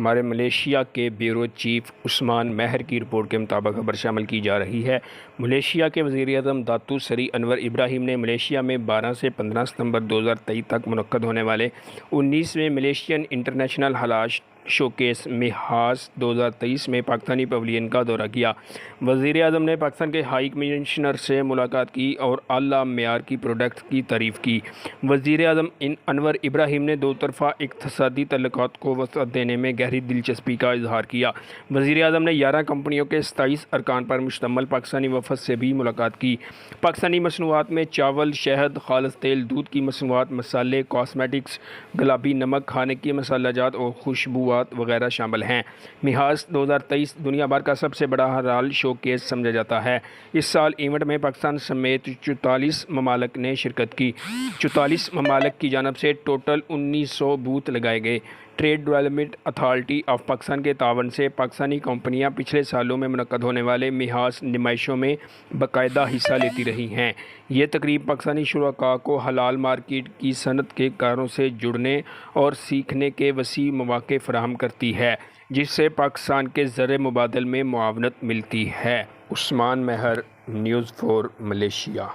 ہمارے ملیشیا کے bureau chief عثمان مہر کی رپورٹ کے مطابق خبر شامل کی جا رہی ہے۔ ملیشیا کے وزیر اعظم داتو سری انور ابراہیم نے ملیشیا میں 12 سے 15 ستمبر 2023 تک منعقد ہونے والے 19ویں ملیشین انٹرنیشنل ہلاش شوکیس محاذ 2023 میں پاکستانی پویلین کا دورہ کیا۔ وزیر اعظم نے پاکستان کے ہائی کمشنر سے ملاقات کی اور اعلیٰ معیار کی پروڈکٹس کی تعریف کی۔ وزیر اعظم انور ابراہیم نے دو طرفہ اقتصادی تعلقات کو وسعت دینے میں گہری دلچسپی کا اظہار کیا۔ وزیر اعظم نے 11 کمپنیوں کے 27 ارکان پر مشتمل پاکستانی وفد سے بھی ملاقات کی۔ پاکستانی مصنوعات میں چاول، شہد، خالص تیل، دودھ کی مصنوعات، مسالے، کاسمیٹکس، گلابی نمک، کھانے کے مسالہ جات اور خوشبوات وغیرہ شامل ہیں۔ محاذ 2023 دنیا بھر کا سب سے بڑا ہلال شو کیس سمجھا جاتا ہے۔ اس سال ایونٹ میں پاکستان سمیت 44 ممالک نے شرکت کی۔ 44 ممالک کی جانب سے ٹوٹل 1900 بوتھ لگائے گئے۔ Trade development authority of Pakistan کے تعاون سے پاکستانی کمپنیاں پچھلے سالوں میں منعقد ہونے والے محاذ نمائشوں میں باقاعدہ حصہ لیتی رہی ہیں۔ یہ تقریب پاکستانی شرکاء کو حلال مارکیٹ کی صنعت کے کاروں سے جڑنے اور سیکھنے کے وسیع مواقع فراہم کرتی ہے، جس سے پاکستان کے زر مبادل میں معاونت ملتی ہے۔ عثمان مہر، نیوز 4 ملیشیا۔